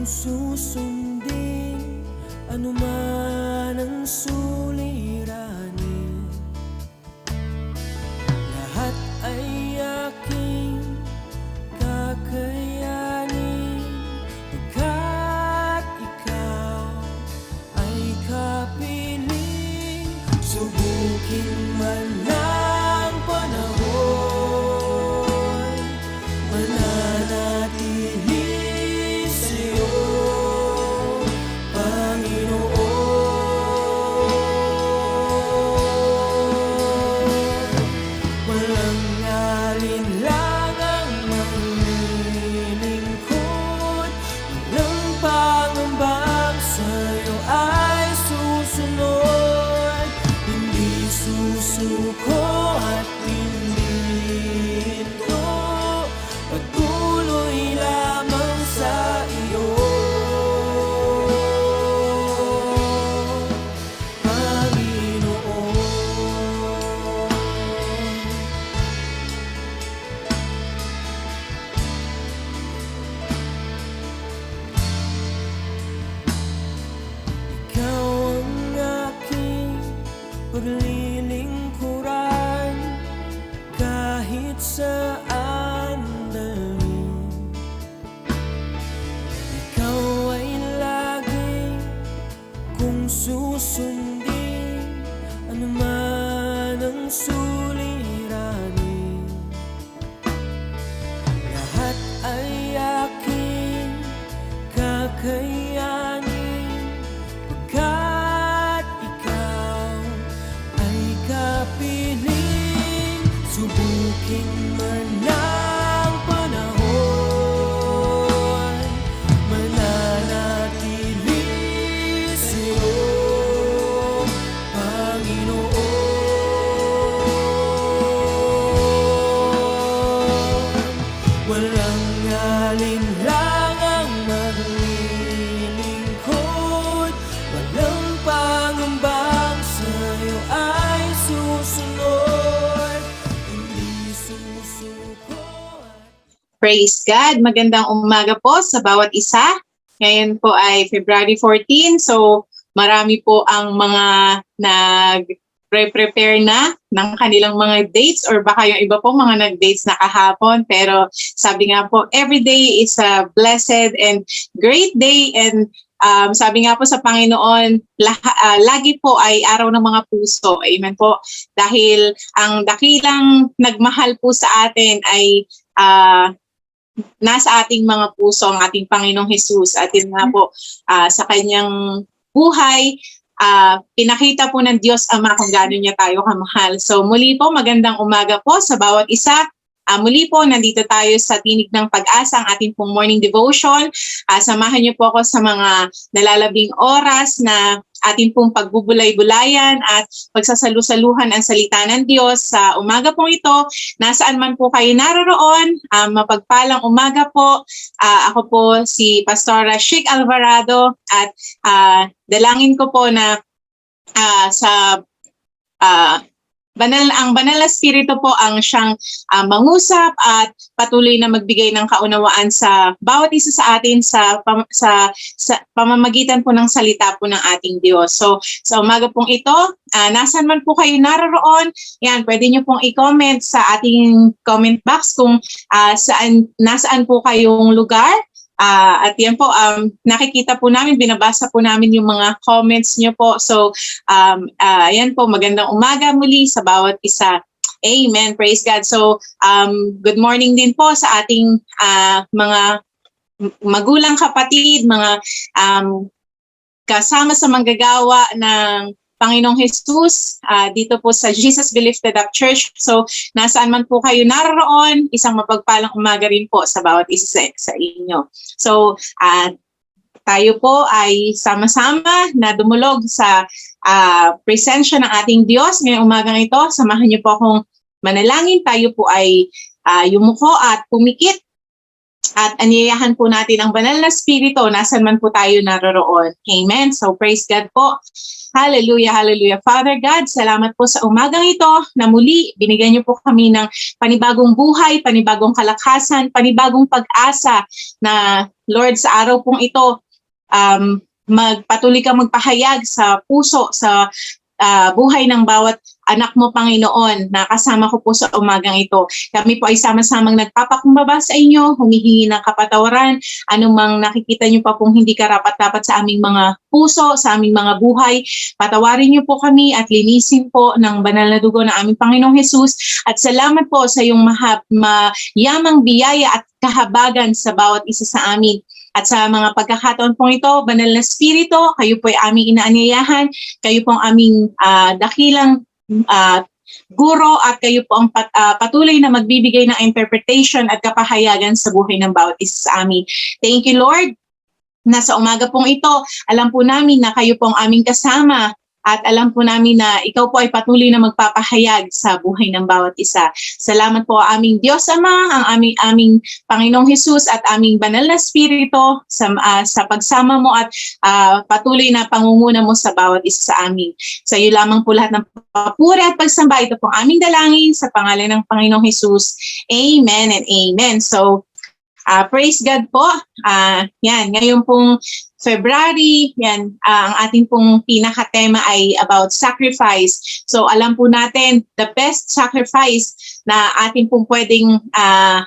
susundin anuman ang suliranin, lahat ay aking kakayanin, pagkat ikaw ay kapiling. Subukin man ng panahon, mananatili sa'yo, Panginoon. Walang alinlangang maglilingkod, walang pangambang sa'yo ay susunod. Hindi susuko at hindi ito, patuloy lamang sa iyo, Panginoon. Ikaw ang aking paglilingkuran, kahit saan dalhin. Ikaw ay lagi kung susundin anuman ang suliranin, lahat ay aking kakayanin, pagkat ikaw ay kapiling. Subukin man ng panahon, mananatili sa'yo, Panginoon. Walang alinlangang maglilingkod, walang pangambang sa'yo ay susunod. Hindi susuko at Praise God! Magandang umaga po sa bawat isa. Ngayon po ay February 14, so marami po ang mga nag-prepare na ng kanilang mga dates, or baka yung iba po mga nag-dates na kahapon. Pero sabi nga po, every day is a blessed and great day, and sabi nga po sa Panginoon, lagi po ay araw ng mga puso. Amen po. Dahil ang dakilang nagmahal po sa atin ay nasa ating mga puso, ang ating Panginoong Jesus. At yun nga po, sa kanyang buhay, pinakita po ng Diyos Ama kung gaano niya tayo kamahal. So muli po, magandang umaga po sa bawat isa. Muli po, nandito tayo sa Tinig ng Pag-asa, ang ating pong morning devotion. Samahan niyo po ako sa mga nalalabing oras na ating pong pagbubulay-bulayan at pagsasalu-saluhan ang salita ng Diyos. Sa umaga pong ito, nasaan man po kayo naroroon, mapagpalang umaga po. Ako po si Pastora Chic Alvarado, at dalangin ko po na sa ang banal na spirito po ang siyang mangusap at patuloy na magbigay ng kaunawaan sa bawat isa sa atin sa pamamagitan po ng salita po ng ating Diyos. So sa umaga pong ito, nasan man po kayo naroroon, yan, pwede nyo pong i-comment sa ating comment box kung nasaan po kayong lugar. At yan po, nakikita po namin, binabasa po namin yung mga comments nyo po. So, yan po, magandang umaga muli sa bawat isa. Amen. Praise God. So, good morning din po sa ating mga magulang kapatid, mga kasama sa manggagawa ng Panginoong Jesus, dito po sa Jesus Be Lifted Up Church. So, nasaan man po kayo naroroon, isang mapagpalang umaga rin po sa bawat isa sa inyo. So, tayo po ay sama-sama na dumulog sa presensya ng ating Diyos ngayong umagang ito. Samahan niyo po akong manalangin. Tayo po ay yumuko at pumikit At anyayahan po natin ang banal na spirito, nasan man po tayo naroroon. Amen. So praise God po. Hallelujah, hallelujah. Father God, salamat po sa umagang ito na muli binigyan niyo po kami ng panibagong buhay, panibagong kalakasan, panibagong pag-asa na Lord sa araw pong ito, magpatuloy kang magpahayag sa puso, sa buhay ng bawat anak mo, Panginoon, na kasama ko po sa umagang ito. Kami po ay sama-samang nagpapakumbaba sa inyo, humihingi ng kapatawaran, anumang nakikita niyo pa pong hindi karapat-dapat sa aming mga puso, sa aming mga buhay. Patawarin niyo po kami at linisin po ng banal na dugo ng aming Panginoong Jesus. At salamat po sa iyong mayamang biyaya at kahabagan sa bawat isa sa amin. At sa mga pagkakataon pong ito, Banal na Spirito, kayo po ay aming inaanyayahan, kayo po ang aming dakilang guro at kayo po ang patuloy na magbibigay ng interpretation at kapahayagan sa buhay ng bawat isa sa amin. Thank you, Lord, na sa umaga pong ito, alam po namin na kayo po ang aming kasama at alam po namin na ikaw po ay patuloy na magpapahayag sa buhay ng bawat isa. Salamat po aming Diyos Ama, ang aming Panginoong Jesus at aming banal na Espiritu sa pagsama mo at patuloy na pangunguna mo sa bawat isa sa amin. Sa iyo lamang po lahat ng papuri at pagsamba. Ito po aming dalangin sa pangalan ng Panginoong Jesus. Amen and amen. So, praise God po. Yan, ngayon pong February, yan, ang ating pong pinaka-tema ay about sacrifice. So alam po natin, the best sacrifice na ating pong pwedeng,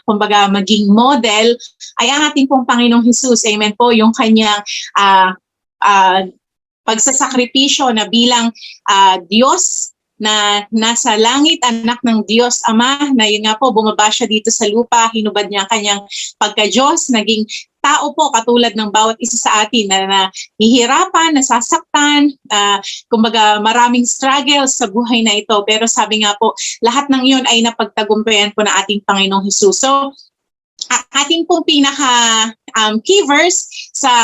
kumbaga, maging model ay ang ating pong Panginoong Jesus. Amen po, yung kanyang pagsasakripisyo na bilang Diyos na nasa langit, anak ng Diyos Ama, na yun nga po, bumaba siya dito sa lupa, hinubad niya ang kanyang pagka-Diyos, naging tao po katulad ng bawat isa sa atin na nahihirapan, nasasaktan, kumbaga maraming struggles sa buhay na ito. Pero sabi nga po, lahat ng iyon ay napagtagumpayan po ng ating Panginoong Jesus. So, ating pong pinaka key verse sa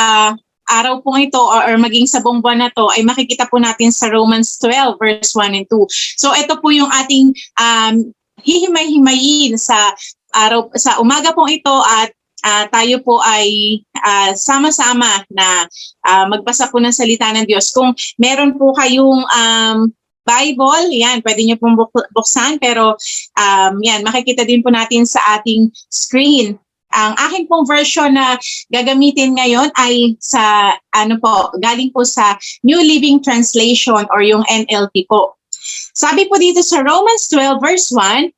araw pong ito or maging sa buong buwan na to ay makikita po natin sa Romans 12 verse 1 and 2. So ito po yung ating hihimay-himayin sa umaga pong ito at tayo po ay sama-sama na magbasa po ng salita ng Diyos. Kung meron po kayong Bible, yan, pwede niyo pong buksan, pero yan, makikita din po natin sa ating screen. Ang akin pong version na gagamitin ngayon ay sa galing po sa New Living Translation or yung NLT po. Sabi po dito sa Romans 12 verse 1,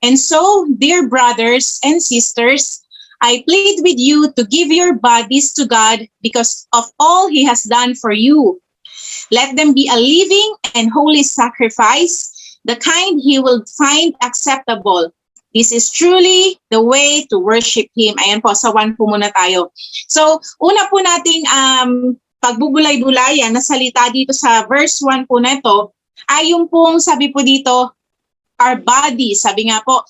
"And so, dear brothers and sisters, I plead with you to give your bodies to God because of all He has done for you. Let them be a living and holy sacrifice, the kind He will find acceptable. This is truly the way to worship Him." Ayan po, sa 1 po muna tayo. So, una po nating pagbubulay-bulayan na salita dito sa verse 1 po na ito, ay yung pong sabi po dito, our body. Sabi nga po,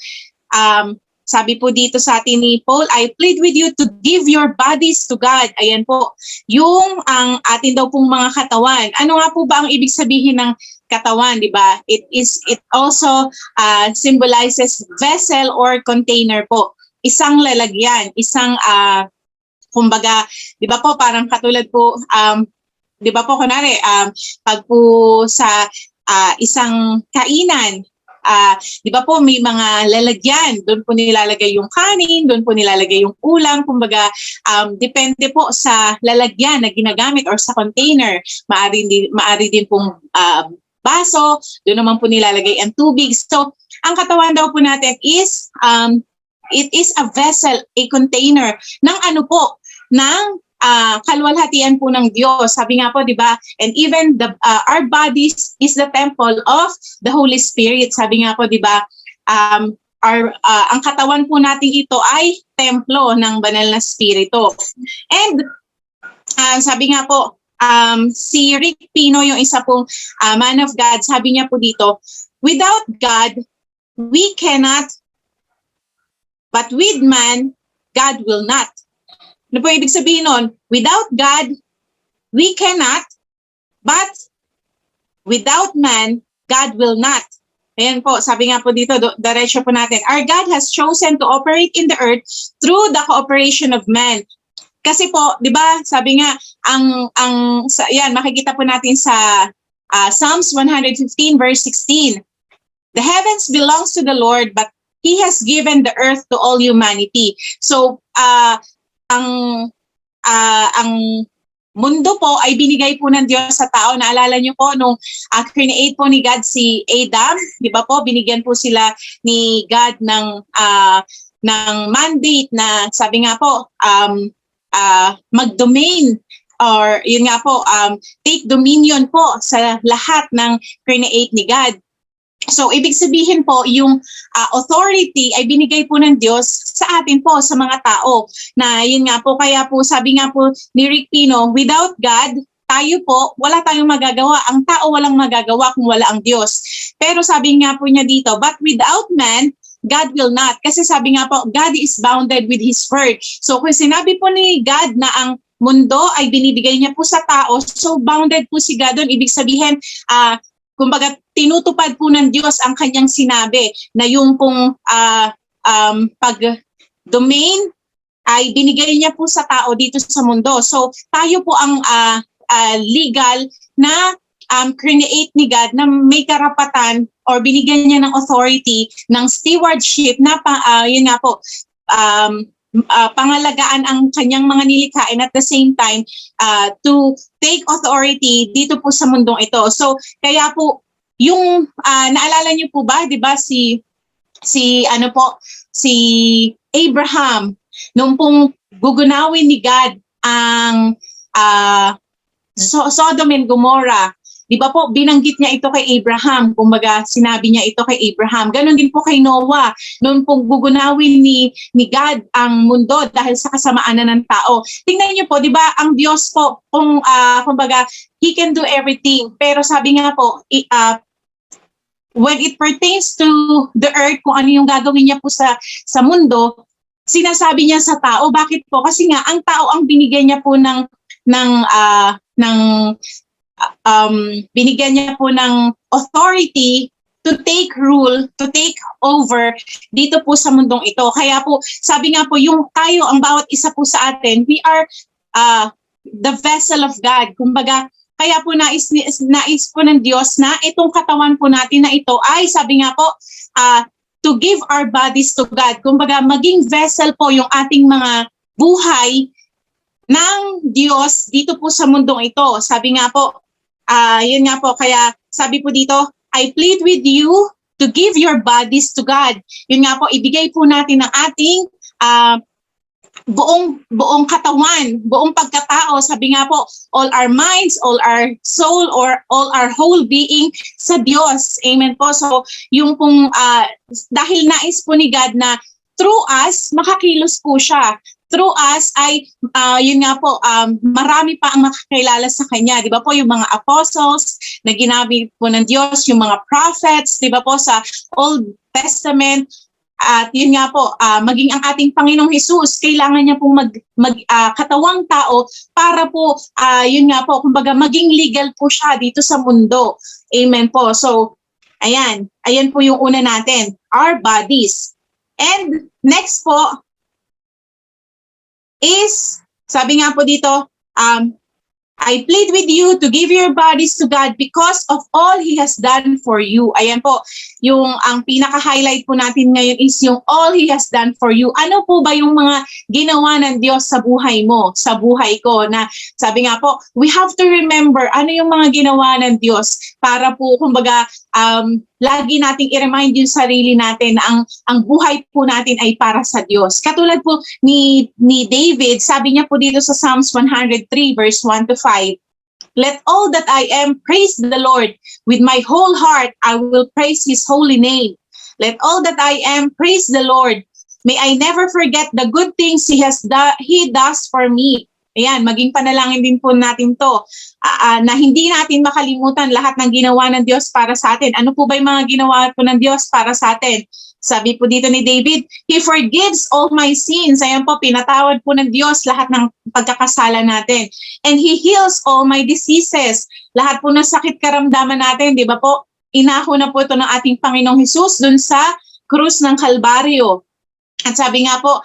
sabi po dito sa atin ni Paul, "I plead with you to give your bodies to God." Ayan po, yung ang atin daw pong mga katawan. Ano nga po ba ang ibig sabihin ng katawan, di ba? It also symbolizes vessel or container po. Isang lalagyan, isang kumbaga, di ba po parang katulad po, di ba po kunwari, pag po sa isang kainan, di ba po may mga lalagyan, doon po nilalagay yung kanin, doon po nilalagay yung ulam, kumbaga depende po sa lalagyan na ginagamit or sa container. Maari din pong baso, doon naman po nilalagay ang tubig. So, ang katawan daw po natin is, it is a vessel, a container ng ng kalwalhatian po ng Diyos. Sabi nga po, di ba? And even our bodies is the temple of the Holy Spirit. Sabi nga po, di ba? Ang katawan po natin ito ay templo ng banal na Espiritu. And sabi nga po, si Rick Pino, yung isa pong man of God, sabi niya po dito, "Without God, we cannot, but with man, God will not." Ano po ibig sabihin nun? Without God, we cannot, but without man, God will not. Ayan po, sabi nga po dito, diretso po natin. Our God has chosen to operate in the earth through the cooperation of man. Kasi po, 'di ba? Sabi nga yan makikita po natin sa Psalms 115 verse 16. The heavens belongs to the Lord, but he has given the earth to all humanity. So, ang mundo po ay binigay po ng Diyos sa tao. Naalala niyo po nung create po ni God si Adam, 'di ba po? Binigyan po sila ni God ng mandate na sabi nga po mag-domain or yun nga po take dominion po sa lahat ng create ni God. So, ibig sabihin po, yung authority ay binigay po ng Diyos sa atin po, sa mga tao. Na yun nga po, kaya po, sabi nga po ni Rick Pino, without God, tayo po, wala tayong magagawa. Ang tao walang magagawa kung wala ang Diyos. Pero sabi nga po niya dito, but without man, God will not. Kasi sabi nga po, God is bounded with His word. So, kung sinabi po ni God na ang mundo ay binibigay niya po sa tao, so bounded po si God doon. Ibig sabihin, kumbaga, tinutupad po ng Diyos ang kanyang sinabi na yung pong pag-domain ay binigay niya po sa tao dito sa mundo. So, tayo po ang legal na create ni God na may karapatan or binigyan niya ng authority ng stewardship na yun nga po, pangalagaan ang kanyang mga nilikha and at the same time to take authority dito po sa mundong ito. So kaya po yung naalala niyo po ba, 'di ba si Abraham nung pong gugunawin ni God ang Sodom and Gomorrah. Di ba po, binanggit niya ito kay Abraham. Kumbaga, sinabi niya ito kay Abraham. Ganon din po kay Noah. Noon pong gugunawin ni God ang mundo dahil sa kasamaan na ng tao. Tingnan niyo po, di ba, ang Diyos po, kumbaga, He can do everything. Pero sabi nga po, when it pertains to the earth, kung ano yung gagawin niya po sa mundo, sinasabi niya sa tao. Bakit po? Kasi nga, ang tao ang binigyan niya po binigyan niya po ng authority to take rule, to take over dito po sa mundong ito. Kaya po, sabi nga po, yung tayo, ang bawat isa po sa atin, we are the vessel of God. Kumbaga, kaya po nais po ng Diyos na itong katawan po natin na ito ay, sabi nga po, to give our bodies to God. Kumbaga, maging vessel po yung ating mga buhay ng Diyos dito po sa mundong ito. Sabi nga po, yun nga po, kaya sabi po dito, I plead with you to give your bodies to God. Yun nga po, ibigay po natin ang ating buong katawan, buong pagkatao. Sabi nga po, all our minds, all our soul, or all our whole being sa Diyos. Amen po. So, yung pong, dahil nais po ni God na through us, makakilos po siya. Through us ay, yun nga po, marami pa ang makakilala sa Kanya. Di ba po, yung mga apostles na ginamit po ng Diyos, yung mga prophets, di ba po, sa Old Testament. At yun nga po, maging ang ating Panginoong Hesus, kailangan niya pong katawang tao para po, yun nga po, kumbaga maging legal po siya dito sa mundo. Amen po. So, ayan po yung una natin, our bodies. And next po, is, sabi nga po dito, I plead with you to give your bodies to God because of all He has done for you. Ayan po, ang pinaka-highlight po natin ngayon is yung all He has done for you. Ano po ba yung mga ginawa ng Diyos sa buhay mo, sa buhay ko? Na sabi nga po, we have to remember ano yung mga ginawa ng Diyos para po, kumbaga, lagi nating i-remind yung sarili natin na ang buhay po natin ay para sa Diyos. Katulad po ni David, sabi niya po dito sa Psalms 103 verse 1 to 5, let all that I am praise the Lord. With my whole heart, I will praise His holy name. Let all that I am praise the Lord. May I never forget the good things He does for me. Ayan, maging panalangin din po natin to, na hindi natin makalimutan lahat ng ginawa ng Diyos para sa atin. Ano po ba yung mga ginawa po ng Diyos para sa atin? Sabi po dito ni David, He forgives all my sins. Ayan po, pinatawad po ng Diyos lahat ng pagkakasala natin. And He heals all my diseases. Lahat po ng sakit karamdaman natin, di ba po? inako na po ito ng ating Panginoong Hesus dun sa krus ng Kalbaryo. At sabi nga po,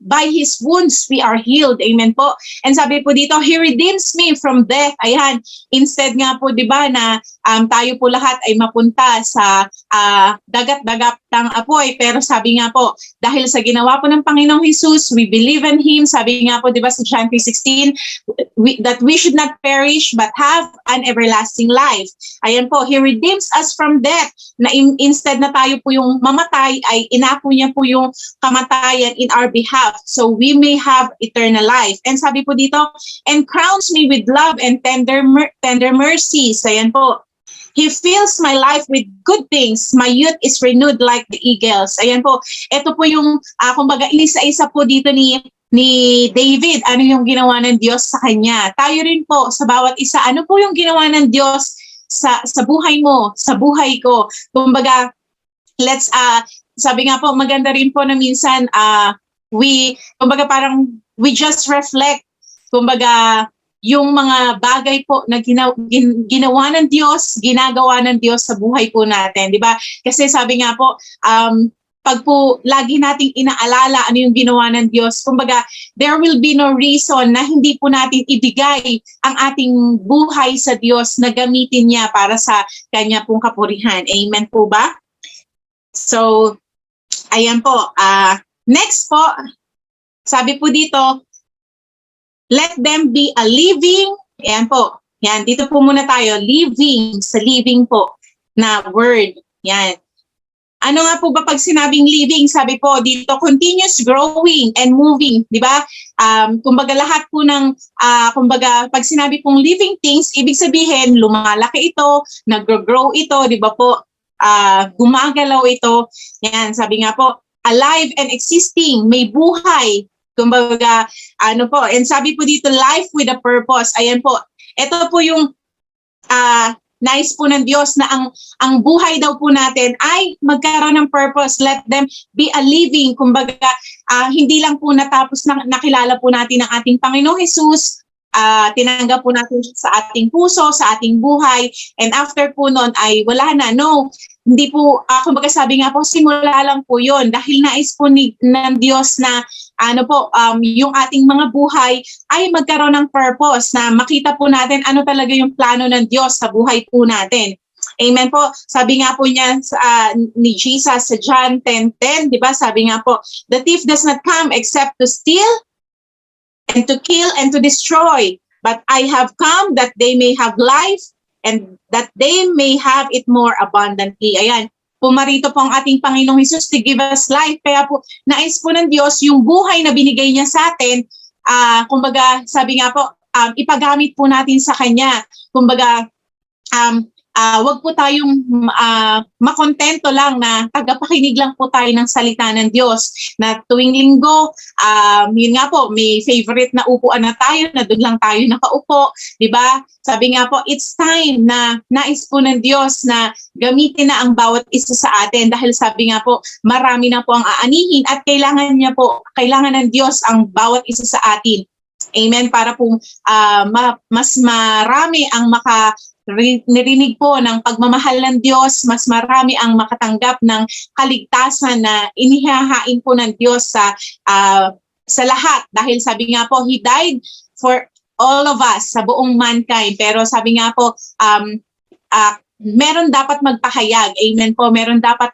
by His wounds we are healed. Amen po. And sabi po dito, He redeems me from death. Ayan, instead nga po, di ba, na tayo po lahat ay mapunta sa dagat-dagat ng apoy. Pero sabi nga po, dahil sa ginawa po ng Panginoong Hesus, we believe in Him. Sabi nga po, di ba, sa John 3:16, that we should not perish but have an everlasting life. Ayan po, He redeems us from death. Na instead na tayo po yung mamatay, ay inako niya po yung kamatayan in our behalf so we may have eternal life. And sabi po dito, and crowns me with love and tender mercies. Ayan po. He fills my life with good things. My youth is renewed like the eagles. Ayan po. Ito po yung, kumbaga, isa-isa po dito ni David. Ano yung ginawa ng Diyos sa kanya? Tayo rin po, sa bawat isa, ano po yung ginawa ng Diyos sa buhay mo, sa buhay ko? Kumbaga, sabi nga po, maganda rin po na minsan kumbaga parang we just reflect, kumbaga yung mga bagay po na ginawa ng Diyos, ginagawa ng Diyos sa buhay po natin, di ba? Kasi sabi nga po, pag po lagi nating inaalala ano yung ginawa ng Diyos, kumbaga there will be no reason na hindi po natin ibigay ang ating buhay sa Diyos na gamitin niya para sa kanya pong kapurihan. Amen po ba? So, ayan po. Next po, sabi po dito, let them be a living, ayan po. Yan, dito po muna tayo, living, sa living po na word. Yan. Ano nga po ba pag sinabing living? Sabi po dito, continuous growing and moving, di ba? Kumbaga lahat po ng, kumbaga pag sinabi pong living things, ibig sabihin lumalaki ito, nag-grow ito, di ba po? Gumagalaw ito. Yan, sabi nga po, alive and existing, may buhay. Kumbaga, ano po, and sabi po dito, life with a purpose. Ayan po, ito po yung nais po ng Diyos na ang buhay daw po natin ay magkaroon ng purpose. Let them be a living. Kumbaga, hindi lang po natapos na nakilala po natin ang ating Panginoong Hesus, tinanggap po natin sa ating puso, sa ating buhay, and after po nun ay wala na. No, hindi po, kumbaga sabi nga po, simula lang po yun dahil nais po ng Diyos na yung ating mga buhay ay magkaroon ng purpose na makita po natin ano talaga yung plano ng Diyos sa buhay po natin. Amen po. Sabi nga po niya ni Jesus sa John 10:10, di ba? Sabi nga po, the thief does not come except to steal and to kill and to destroy. But I have come that they may have life and that they may have it more abundantly. Ayan. Pumarito po ang ating Panginoong Hesus to give us life. Kaya po, nais po ng Diyos yung buhay na binigay niya sa atin, kumbaga, sabi nga po, ipagamit po natin sa Kanya. Kumbaga, wag po tayong makontento lang na tagapakinig lang po tayo ng salita ng Diyos. Na tuwing linggo, yun nga po, may favorite na upuan na tayo, na doon lang tayo nakaupo. Diba? Sabi nga po, it's time na nais po ng Diyos na gamitin na ang bawat isa sa atin. Dahil sabi nga po, marami na po ang aanihin at kailangan ng Diyos ang bawat isa sa atin. Amen? Para po mas marami ang narinig po ng pagmamahal ng Diyos, mas marami ang makatanggap ng kaligtasan na inihahain po ng Diyos sa lahat. Dahil sabi nga po, He died for all of us, sa buong mankind. Pero sabi nga po, meron dapat magpahayag. Amen po. Meron dapat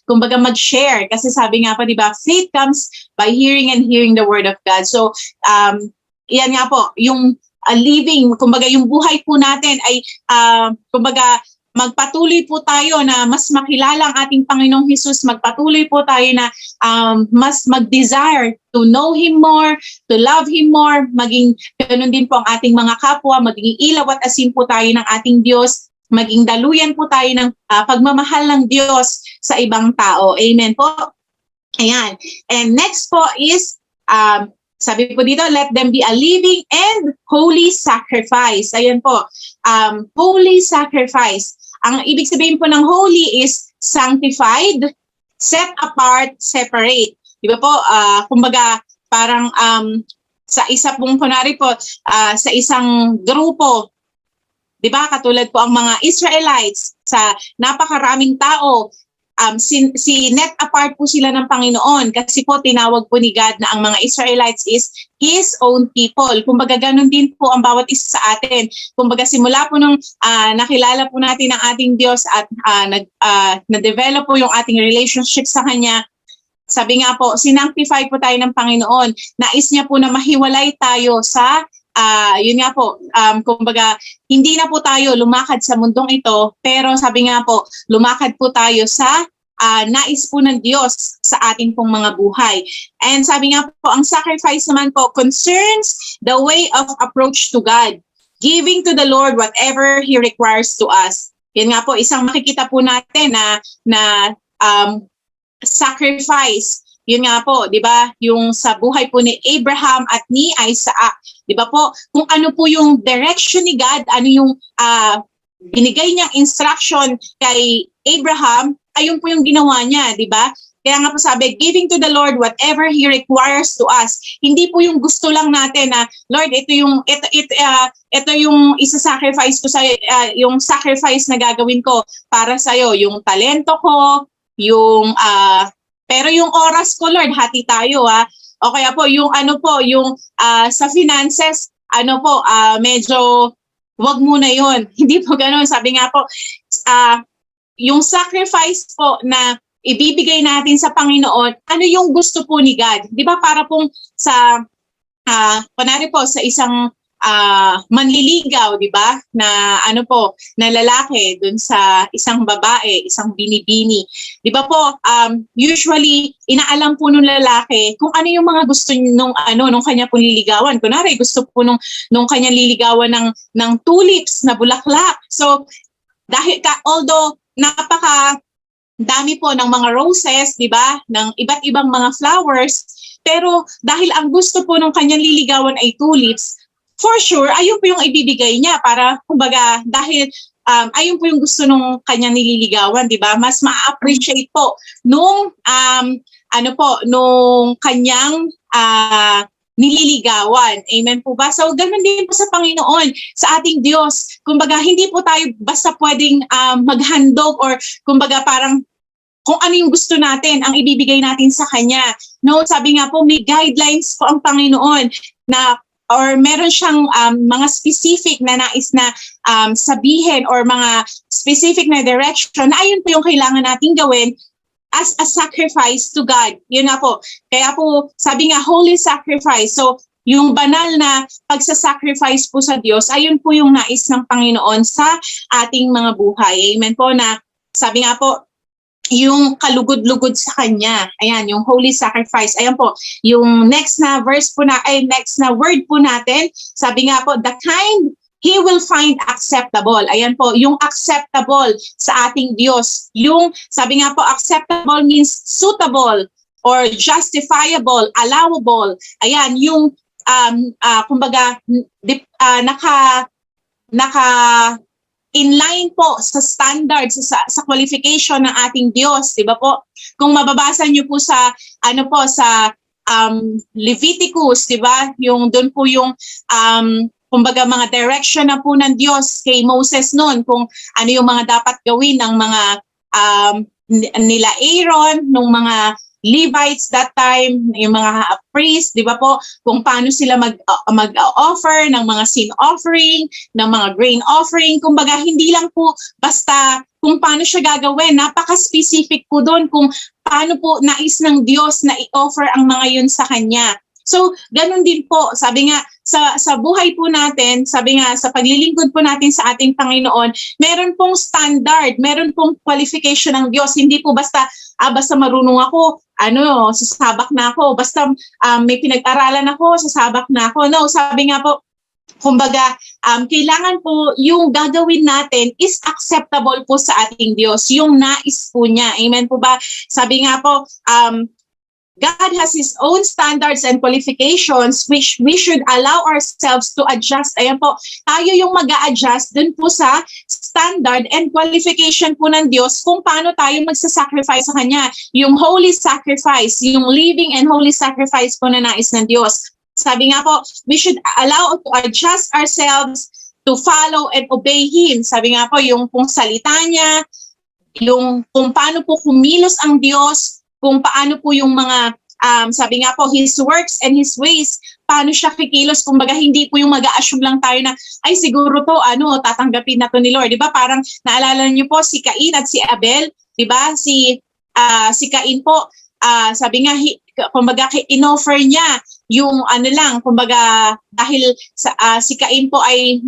kumbaga mag-share. Kasi sabi nga po, di ba, faith comes by hearing and hearing the word of God. So, yan nga po, yung living, kumbaga yung buhay po natin ay kumbaga magpatuloy po tayo na mas makilala ang ating Panginoong Hesus, magpatuloy po tayo na mas mag-desire to know Him more, to love Him more, maging ganun din po ang ating mga kapwa, maging ilaw at asin po tayo ng ating Diyos, maging daluyan po tayo ng pagmamahal ng Diyos sa ibang tao. Amen po. Ayan. And next po is sabi po dito, let them be a living and holy sacrifice. Ayan po, holy sacrifice. Ang ibig sabihin po ng holy is sanctified, set apart, separate. Di ba po, kumbaga parang sa isa pong kunwari po, sa isang grupo, 'di ba? Katulad po ang mga Israelites sa napakaraming tao, net apart po sila ng Panginoon kasi po tinawag po ni God na ang mga Israelites is His own people. Kumbaga ganun din po ang bawat isa sa atin. Kumbaga simula po nung nakilala po natin ang ating Diyos at na-develop po yung ating relationship sa Kanya, sabi nga po, sinanctify po tayo ng Panginoon. Nais niya po na mahiwalay tayo sa yun nga po, kumbaga, hindi na po tayo lumakad sa mundong ito, pero sabi nga po, lumakad po tayo sa nais po ng Diyos sa ating pong mga buhay. And sabi nga po, ang sacrifice naman po concerns the way of approach to God, giving to the Lord whatever He requires to us. Yan nga po, isang makikita po natin na sacrifice. Yun nga po, 'di ba? Yung sa buhay po ni Abraham at ni Isaac, 'di ba po? Kung ano po yung direction ni God, ano yung binigay niyang instruction kay Abraham, ayun po yung ginawa niya, 'di ba? Kaya nga po sabi, giving to the Lord whatever He requires to us. Hindi po yung gusto lang natin na, Lord, ito yung isa-sacrifice ko sa yung sacrifice na gagawin ko para sa iyo, yung talento ko, yung pero yung oras ko, Lord, hati tayo o kaya po yung yung sa finances, medyo wag muna yon. Hindi po ganoon. Sabi nga po, yung sacrifice po na ibibigay natin sa Panginoon, ano yung gusto po ni God? 'Di ba para pong sa kunwari po sa isang manliligaw, 'di ba? Na na lalaki dun sa isang babae, isang binibini. 'Di ba po, usually inaalam po nung lalaki kung ano yung mga gusto nung kanya pong liligawan. Kunwari gusto po nung kanya liligawan ng tulips na bulaklak. So dahil although napaka dami po ng mga roses, 'di ba? Ng iba't ibang mga flowers, pero dahil ang gusto po nung kanyang liligawan ay tulips, for sure, ayun po yung ibibigay niya para, kumbaga, dahil ayun po yung gusto nung kanyang nililigawan, di ba? Mas ma-appreciate po nung, nung kanyang nililigawan. Amen po ba? So, ganun din po sa Panginoon, sa ating Diyos. Kumbaga, hindi po tayo basta pwedeng maghandog or, kumbaga, parang kung ano yung gusto natin, ang ibibigay natin sa Kanya. No, sabi nga po, may guidelines po ang Panginoon na or meron siyang mga specific na nais na sabihin or mga specific na direction na ayun po yung kailangan nating gawin as a sacrifice to God. Yun na po. Kaya po, sabi nga, holy sacrifice. So, yung banal na pagsasacrifice po sa Diyos, ayun po yung nais ng Panginoon sa ating mga buhay. Amen po na, sabi nga po, yung kalugod-lugod sa Kanya. Ayan, yung holy sacrifice. Ayan po, yung next na word po natin, sabi nga po, the kind He will find acceptable. Ayan po, yung acceptable sa ating Diyos. Yung, sabi nga po, acceptable means suitable or justifiable, allowable. Ayan, yung, kumbaga, inline po sa standards, sa qualification ng ating Diyos, 'di ba po? Kung mababasa niyo po sa sa Leviticus, 'di ba? Yung doon po yung kumbaga mga direction na po ng Diyos kay Moses noon kung ano yung mga dapat gawin ng mga nila Aaron, nung mga Levites that time, yung mga priests, di ba po, kung paano sila mag-offer ng mga sin offering, ng mga grain offering. Kumbaga, hindi lang po basta kung paano siya gagawin. Napaka-specific po doon kung paano po nais ng Diyos na i-offer ang mga yun sa Kanya. So, ganun din po, sabi nga, sa buhay po natin, sabi nga, sa paglilingkod po natin sa ating Panginoon, meron pong standard, meron pong qualification ng Diyos. Hindi po basta marunong ako, sasabak na ako. Basta may pinag-aralan ako, sasabak na ako. No, sabi nga po, kumbaga, kailangan po yung gagawin natin is acceptable po sa ating Diyos. Yung nais po niya. Amen po ba? Sabi nga po, God has His own standards and qualifications which we should allow ourselves to adjust. Ayan po, tayo yung mag-a-adjust dun po sa standard and qualification po ng Diyos kung paano tayo magsasacrifice sa Kanya. Yung holy sacrifice, yung living and holy sacrifice po na nais ng Diyos. Sabi nga po, we should allow to adjust ourselves to follow and obey Him. Sabi nga po, yung pong salita niya, yung kung paano po kumilos ang Diyos, kung paano po yung mga, sabi nga po, His works and His ways, paano siya kikilos. Kumbaga, hindi po yung mag-a-assume lang tayo na, ay siguro to, tatanggapin na to ni Lord. Diba? Parang naalala niyo po si Cain at si Abel, diba? Si Cain po, sabi nga, kumbaga, inoffer niya yung kumbaga, dahil si Cain po ay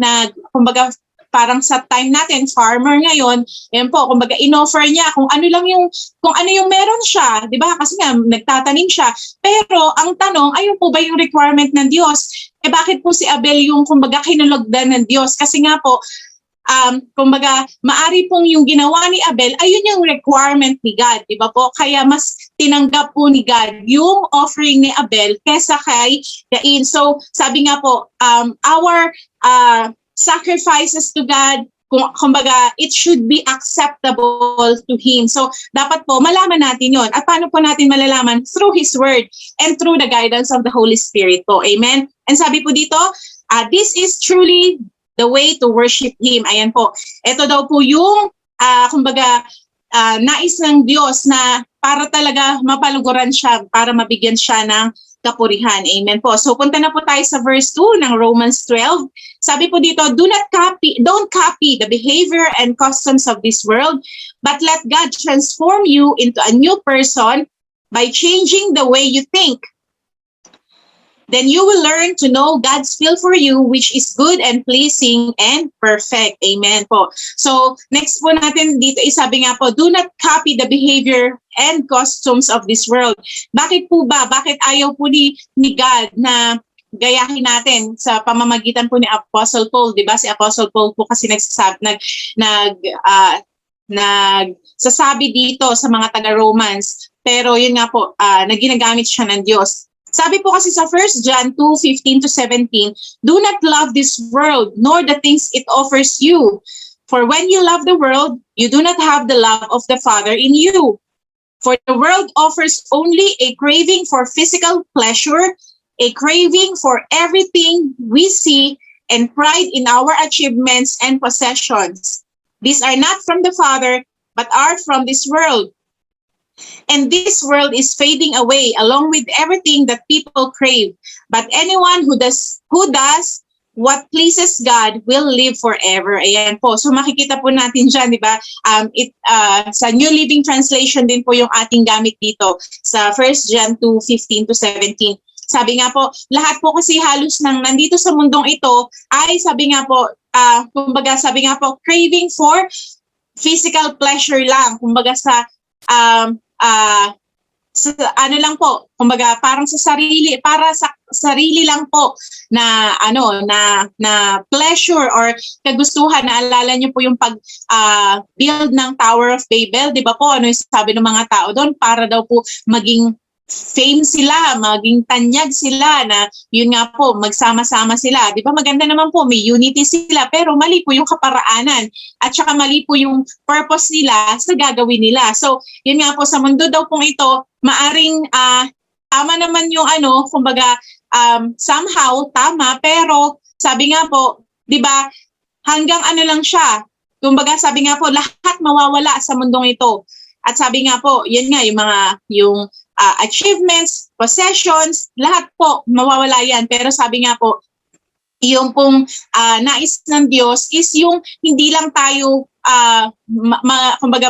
kumbaga, parang sa time natin, farmer ngayon, yan po, kumbaga, inoffer niya kung ano yung meron siya, di ba? Kasi nga, nagtatanim siya. Pero, ang tanong, ayun po ba yung requirement ng Diyos? Bakit po si Abel yung, kumbaga, kinulugdan ng Diyos? Kasi nga po, kumbaga, maari pong yung ginawa ni Abel, ayun yung requirement ni God, di ba po? Kaya mas tinanggap po ni God yung offering ni Abel kesa kay Cain. So, sabi nga po, our sacrifices to God, kumbaga, it should be acceptable to Him. So, dapat po, malaman natin yon. At paano po natin malalaman? Through His Word and through the guidance of the Holy Spirit po. Amen? And sabi po dito, this is truly the way to worship Him. Ayan po. Ito daw po yung, kumbaga, nais ng Diyos na para talaga mapaluguran siya, para mabigyan siya ng kapurihan. Amen po. So, punta na po tayo sa verse 2 ng Romans 12. Sabi po dito, don't copy the behavior and customs of this world, but let God transform you into a new person by changing the way you think. Then you will learn to know God's will for you, which is good and pleasing and perfect. Amen po. So, next po natin dito, sabi nga po, do not copy the behavior and customs of this world. Bakit po ba? Bakit ayaw po ni God na gayahin natin sa pamamagitan po ni Apostle Paul, 'di ba? Si Apostle Paul po kasi nagsasabi dito sa mga taga-Romans. Pero yun nga po, ginagamit siya ng Diyos. Sabi po kasi sa 1 John 2:15-17, do not love this world, nor the things it offers you. For when you love the world, you do not have the love of the Father in you. For the world offers only a craving for physical pleasure, a craving for everything we see, and pride in our achievements and possessions. These are not from the Father, but are from this world. And this world is fading away along with everything that people crave. But anyone who does what pleases God will live forever. Ayan po. So makikita po natin dyan, di ba? Sa New Living Translation din po yung ating gamit dito sa 1 John 2:15-17. Sabi nga po, lahat po kasi halos nandito sa mundong ito ay sabi nga po, sabi nga po, craving for physical pleasure lang. Kumbaga lang po, kumbaga parang para sa sarili lang po na pleasure or kagustuhan. Naalala niyo po yung build ng Tower of Babel, 'di ba po? Ano yung sabi ng mga tao doon? Para daw po maging fame sila, maging tanyag sila na yun nga po, magsama-sama sila. Di ba maganda naman po, may unity sila, pero mali po yung kaparaanan at saka mali po yung purpose nila sa gagawin nila. So, yun nga po, sa mundo daw pong ito, maaring tama naman yung kumbaga, somehow tama, pero sabi nga po, di ba, hanggang lang siya. Kumbaga, sabi nga po, lahat mawawala sa mundong ito. At sabi nga po, yun nga, yung achievements, possessions, lahat po mawawala yan. Pero sabi nga po, yung pong nais ng Diyos is yung hindi lang tayo kumbaga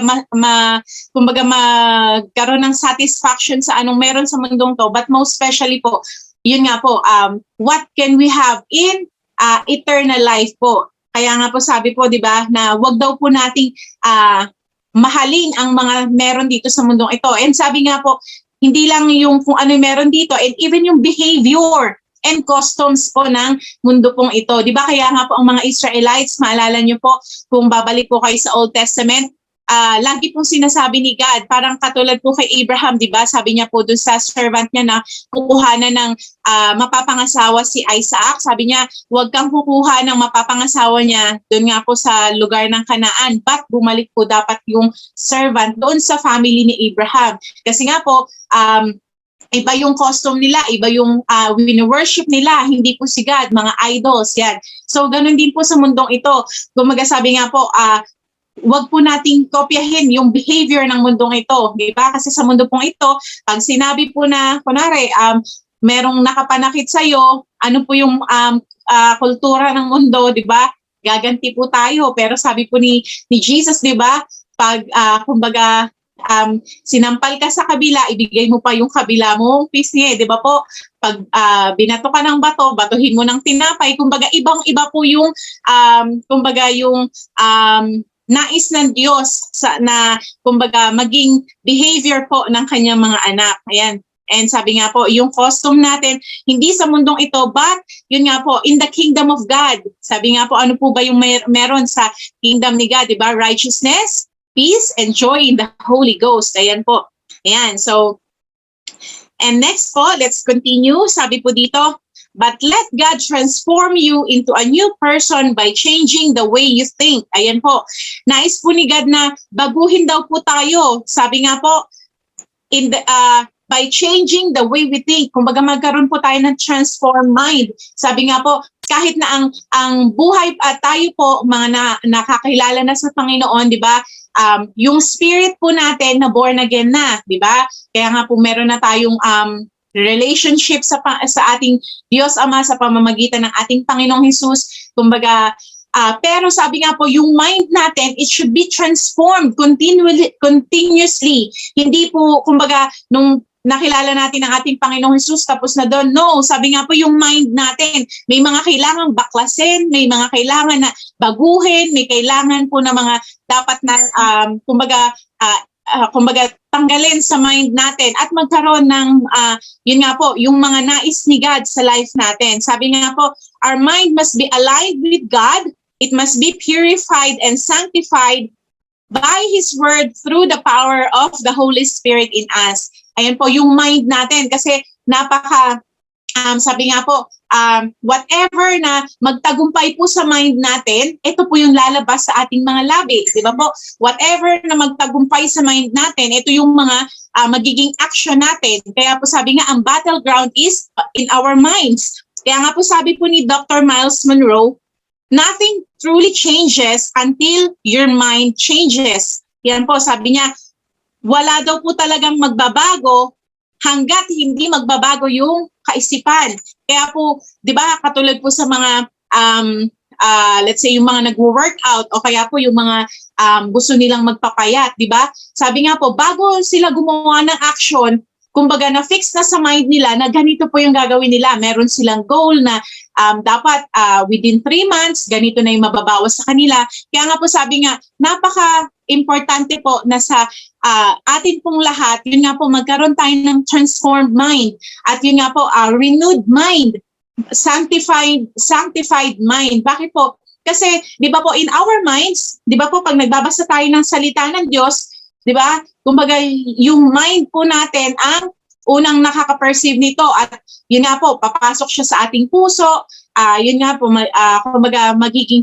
magkaroon ng satisfaction sa anong meron sa mundong to, but most especially po, yun nga po, what can we have in eternal life po. Kaya nga po sabi po, di ba, na wag daw po nating mahalin ang mga meron dito sa mundong ito. And sabi nga po, hindi lang yung kung ano yung meron dito, and even yung behavior and customs po ng mundo pong ito. Di ba kaya nga po ang mga Israelites, maalala niyo po, kung babalik po kayo sa Old Testament, lagi pong sinasabi ni God, parang katulad po kay Abraham, di ba? Sabi niya po dun sa servant niya na kukuhanan ng mapapangasawa si Isaac. Sabi niya, huwag kang kukuha ng mapapangasawa niya dun nga po sa lugar ng Kanaan. But bumalik po dapat yung servant doon sa family ni Abraham. Kasi nga po, Iba yung custom nila, iba yung wini-worship nila, hindi po si God, mga idols, yan. So, ganun din po sa mundong ito. Kumaga sabi nga po, wag po nating kopyahin yung behavior ng mundong ito, di ba? Kasi sa mundo pong ito, pag sinabi po na, kunwari, merong nakapanakit sa'yo, ano po yung kultura ng mundo, di ba? Gaganti po tayo. Pero sabi po ni Jesus, di ba? Pag, kumbaga, sinampal ka sa kabila, ibigay mo pa yung kabila mong pisngi, di ba po? Pag binato ka ng bato, batuhin mo ng tinapay, kumbaga ibang-iba po yung, kumbaga yung nais ng Diyos na kumbaga maging behavior po ng kanyang mga anak. Ayan. And sabi nga po, yung custom natin, hindi sa mundong ito, but yun nga po, in the kingdom of God. Sabi nga po, ano po ba yung meron sa kingdom ni God, di ba? Righteousness, peace, and joy in the Holy Ghost. Ayan po. Ayan. So, and next po, let's continue. Sabi po dito, but let God transform you into a new person by changing the way you think. Ayan po. Nais po ni God na baguhin daw po tayo. Sabi nga po, by changing the way we think. Kumbaga magkaroon po tayo ng transformed mind. Sabi nga po, kahit na ang buhay at tayo po, mga nakakilala na sa Panginoon, di ba? Yung spirit po natin na born again na, di ba? Kaya nga po meron na tayong relationship sa ating Diyos Ama sa pamamagitan ng ating Panginoong Hesus. Kumbaga, pero sabi nga po, yung mind natin, it should be transformed continuously. Hindi po, kumbaga, nung nakilala natin ang ating Panginoong Hesus, tapos na doon. No, sabi nga po yung mind natin, may mga kailangang baklasin, may mga kailangan na baguhin, may kailangan po na mga dapat na, kumbaga tanggalin sa mind natin at magkaroon ng, yun nga po, yung mga nais ni God sa life natin. Sabi nga po, our mind must be aligned with God, it must be purified and sanctified by His Word through the power of the Holy Spirit in us. Ayan po, yung mind natin kasi sabi nga po, whatever na magtagumpay po sa mind natin, ito po yung lalabas sa ating mga labi. Di ba po? Whatever na magtagumpay sa mind natin, ito yung mga magiging action natin. Kaya po sabi nga, ang battleground is in our minds. Kaya nga po sabi po ni Dr. Miles Monroe, nothing truly changes until your mind changes. Yan po, sabi niya, wala daw po talagang magbabago hanggat hindi magbabago yung kaisipan. Kaya po, di ba, katulad po sa mga, let's say, yung mga nag-workout o kaya po yung mga gusto nilang magpapayat, di ba? Sabi nga po, bago sila gumawa ng action, kumbaga na-fix na sa mind nila na ganito po yung gagawin nila. Meron silang goal na dapat within 3 months, ganito na yung mababawas sa kanila. Kaya nga po sabi nga, napaka-importante po na sa atin pong lahat, yun nga po, magkaroon tayo ng transformed mind. At yun nga po, renewed mind, sanctified mind. Bakit po? Kasi, di ba po, in our minds, di ba po, pag nagbabasa tayo ng salita ng Diyos, di ba, kumbaga, yung mind po natin ang unang nakaka-perceive nito at yun nga po, papasok siya sa ating puso, yun nga po, kumbaga, magiging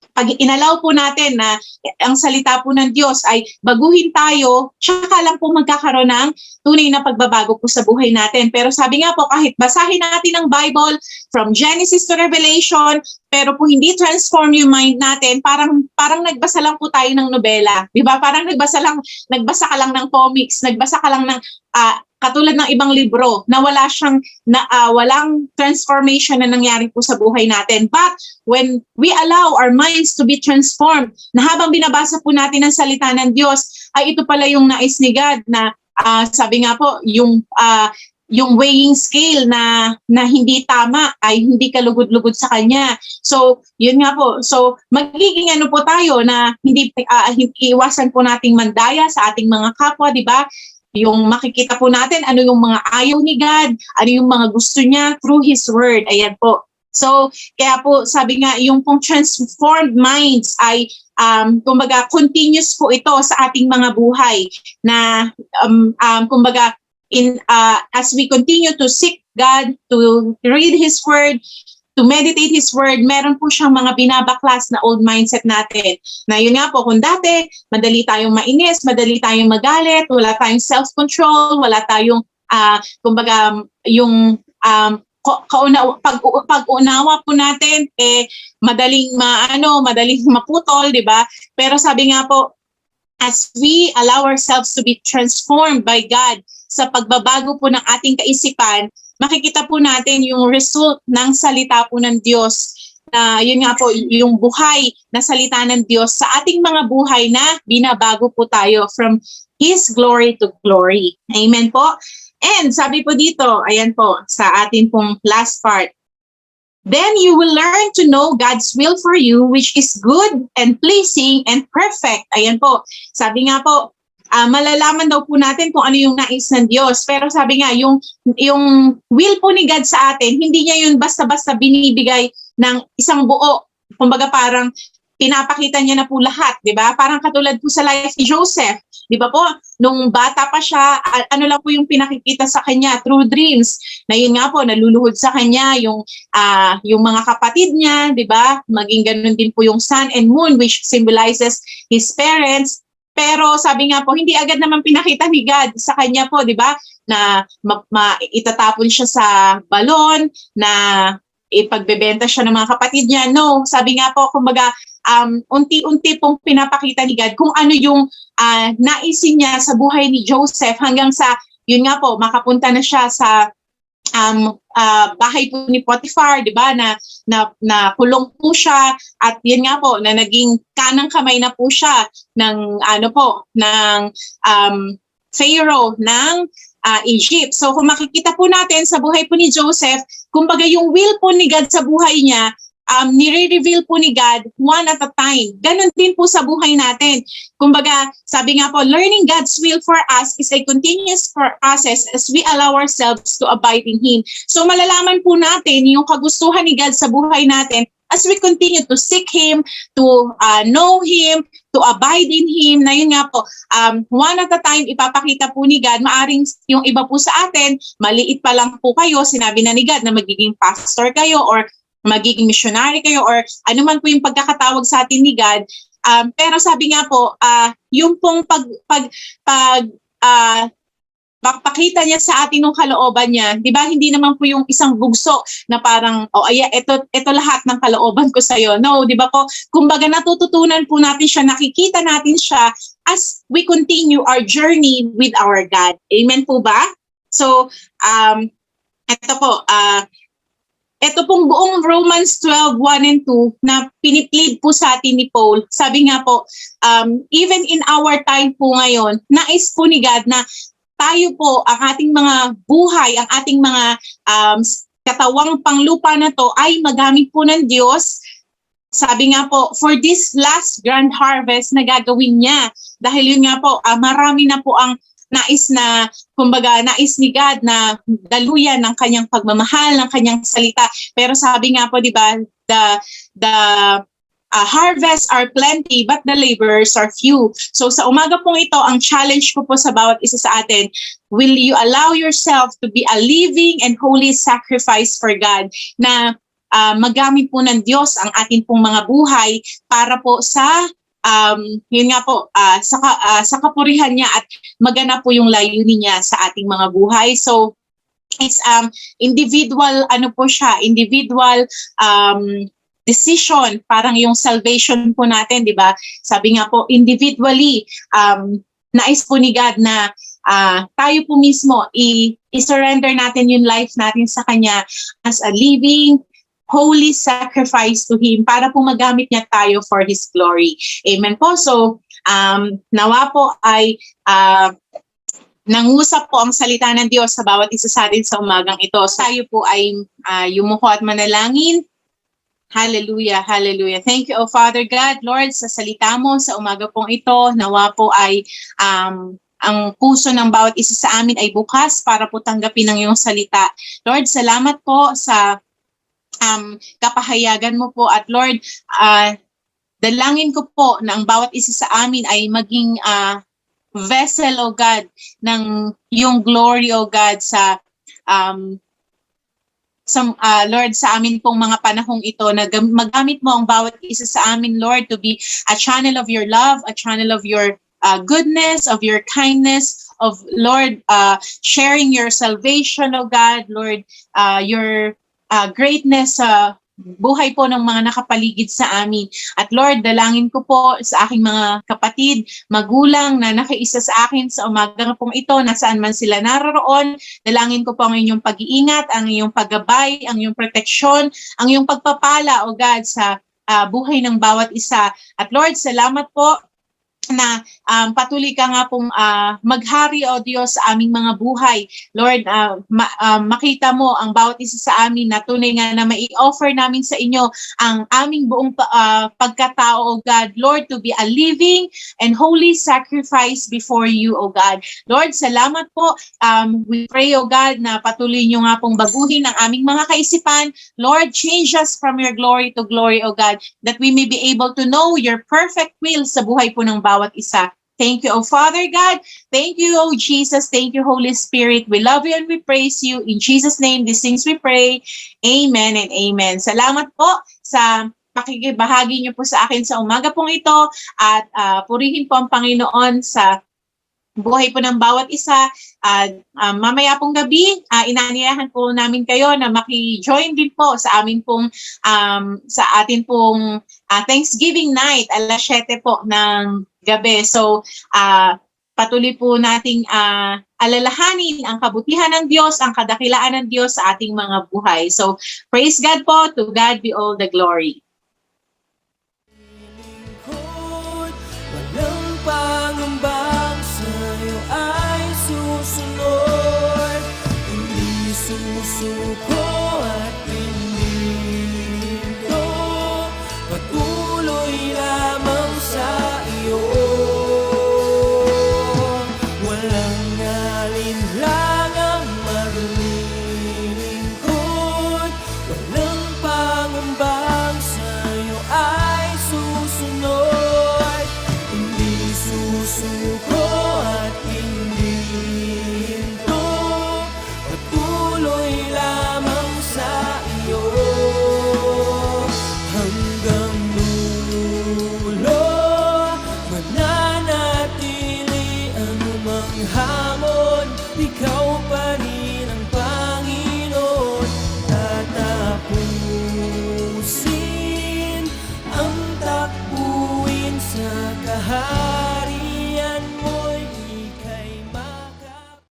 pag inalaw po natin na ang salita po ng Diyos ay baguhin tayo, tsaka lang po magkakaroon ng tunay na pagbabago po sa buhay natin. Pero sabi nga po, kahit basahin natin ang Bible from Genesis to Revelation, pero po hindi transform yung mind natin, parang nagbasa lang po tayo ng nobela. Di ba? Parang nagbasa ka lang ng comics, nagbasa ka lang ng katulad ng ibang libro na walang transformation na nangyari po sa buhay natin. But when we allow our minds to be transformed, na habang binabasa po natin ang salita ng Diyos, ay ito pala yung nais ni God na sabi nga po, yung weighing scale na hindi tama ay hindi kalugod-lugod sa Kanya. So, yun nga po. So, magiging ano po tayo na hindi iwasan po nating mandaya sa ating mga kapwa, di ba? Yung makikita po natin ano yung mga ayaw ni God, ano yung mga gusto niya through His Word. Ayan po. So, kaya po sabi nga, yung pong transformed minds ay kumbaga continuous po ito sa ating mga buhay na kumbaga as we continue to seek God, to read His Word, to meditate His Word, meron po siyang mga binabaklas na old mindset natin. Na yun nga po, kung dati, madali tayong mainis, madali tayong magalit, wala tayong self-control, wala tayong kumbaga yung pag-unawa po natin madaling madaling maputol, 'di ba? Pero sabi nga po, as we allow ourselves to be transformed by God sa pagbabago po ng ating kaisipan, makikita po natin yung result ng salita po ng Diyos. Na yun nga po, yung buhay na salita ng Diyos sa ating mga buhay na binabago po tayo from His glory to glory. Amen po. And sabi po dito, ayan po, sa atin pong last part, then you will learn to know God's will for you, which is good and pleasing and perfect. Ayan po, sabi nga po, malalaman daw po natin kung ano yung nais ng Diyos. Pero sabi nga, yung will po ni God sa atin, hindi niya yun basta-basta binibigay ng isang buo. Kumbaga parang pinapakita niya na po lahat, di ba? Parang katulad po sa life ni Joseph. Di ba po? Nung bata pa siya, ano lang po yung pinakikita sa kanya through dreams. Na yun nga po, naluluhod sa kanya yung mga kapatid niya, di ba? Maging ganun din po yung sun and moon, which symbolizes his parents. Pero sabi nga po, hindi agad naman pinakita ni God sa kanya po, di ba? Na itatapon siya sa balon, na ipagbebenta siya ng mga kapatid niya. No, sabi nga po, kumbaga, unti-unti pong pinapakita ni God kung ano yung naisin niya sa buhay ni Joseph hanggang sa, yun nga po, makapunta na siya sa bahay po ni Potiphar, di ba, na kulong po siya, at yun nga po, na naging kanang kamay na po siya ng Pharaoh ng Egypt. So kung makikita po natin sa buhay po ni Joseph, kumbaga yung will po ni God sa buhay niya, nire-reveal po ni God one at a time. Ganon din po sa buhay natin. Kumbaga, sabi nga po, learning God's will for us is a continuous process as we allow ourselves to abide in Him. So malalaman po natin yung kagustuhan ni God sa buhay natin as we continue to seek Him, to know Him, to abide in Him, na yun nga po, one at a time, ipapakita po ni God. Maaring yung iba po sa atin, maliit pa lang po kayo, sinabi na ni God na magiging pastor kayo or magiging missionary kayo or ano man po yung pagkakatawag sa atin ni God. Pero sabi nga po, yung pong pakita niya sa atin ng kalooban niya, di ba, hindi naman po yung isang bugso na parang, ito lahat ng kalooban ko sa'yo. No, di ba po, kumbaga natututunan po natin siya, nakikita natin siya as we continue our journey with our God. Amen po ba? So, ito po, ito pong buong Romans 12:1 and 2 na piniplead po sa atin ni Paul. Sabi nga po, even in our time po ngayon, nais po ni God na tayo po, ang ating mga buhay, ang ating mga katawang panglupa na to ay magamit po ng Diyos. Sabi nga po, for this last grand harvest na gagawin niya. Dahil yun nga po, marami na po ang nais ni God na daluyan ng kanyang pagmamahal, ng kanyang salita. Pero sabi nga po, di ba, the harvests are plenty, but the laborers are few. So sa umaga pong ito, ang challenge ko po sa bawat isa sa atin, will you allow yourself to be a living and holy sacrifice for God, na magamit po ng Diyos ang atin pong mga buhay para po sa yun nga po, sa kapurihan niya at maganap po yung layunin niya sa ating mga buhay. So it's individual individual decision, parang yung salvation po natin, di ba? Sabi nga po, individually nais po ni God na tayo po mismo i-surrender natin yung life natin sa Kanya as a living holy sacrifice to Him para po magamit niya tayo for His glory. Amen po. So, nawa po ay nangusap po ang salita ng Diyos sa bawat isa sa atin sa umagang ito. Tayo po ay yumuko at manalangin. Hallelujah, hallelujah. Thank you, O Father God, Lord, sa salita mo sa umaga pong ito. Nawa po ay ang puso ng bawat isa sa amin ay bukas para po tanggapin ang iyong salita. Lord, salamat po sa kapahayagan mo po, at Lord, dalangin ko po na ang bawat isa sa amin ay maging vessel, O God, ng iyong glory, O God, Lord, sa amin pong mga panahong ito, na magamit mo ang bawat isa sa amin, Lord, to be a channel of your love, a channel of your goodness, of your kindness, of Lord, sharing your salvation, O God, Lord, your greatness sa buhay po ng mga nakapaligid sa amin. At Lord, dalangin ko po sa aking mga kapatid, magulang na nakiisa sa akin sa umagang pong ito, nasaan man sila naroroon. Dalangin ko po ang inyong pag-iingat, ang iyong paggabay, ang iyong proteksyon, ang iyong pagpapala, O God, sa buhay ng bawat isa. At Lord, salamat po na patuloy ka nga pong maghari, O Diyos, sa aming mga buhay. Lord, makita mo ang bawat isa sa amin na tunay nga na mai-offer namin sa inyo ang aming buong pagkatao, O God. Lord, to be a living and holy sacrifice before you, O God. Lord, salamat po. We pray, O God, na patuloy nyo nga pong baguhin ang aming mga kaisipan. Lord, change us from your glory to glory, O God, that we may be able to know your perfect will sa buhay po ng bawat isa. Thank you, O Father God. Thank you, O Jesus. Thank you, Holy Spirit. We love you and we praise you. In Jesus' name, these things we pray. Amen and amen. Salamat po sa pakikibahagi niyo po sa akin sa umaga pong ito at purihin po ang Panginoon sa buhay po ng bawat isa. Mamaya pong gabi, inaaniyahan po namin kayo na maki-join din po sa amin pong sa atin pong Thanksgiving night, alas 7 po ng gabi. So, patuloy po nating alalahanin ang kabutihan ng Diyos, ang kadakilaan ng Diyos sa ating mga buhay. So, praise God po. To God be all the glory. lingkod, walang pangambang sa'yo ay susunod. Hindi susuko at hindi linto, patuloy lamang sa iyo. Walang alinlangang maglilingkod, walang pangambang sa'yo ay susunod. Hindi susuko at hindi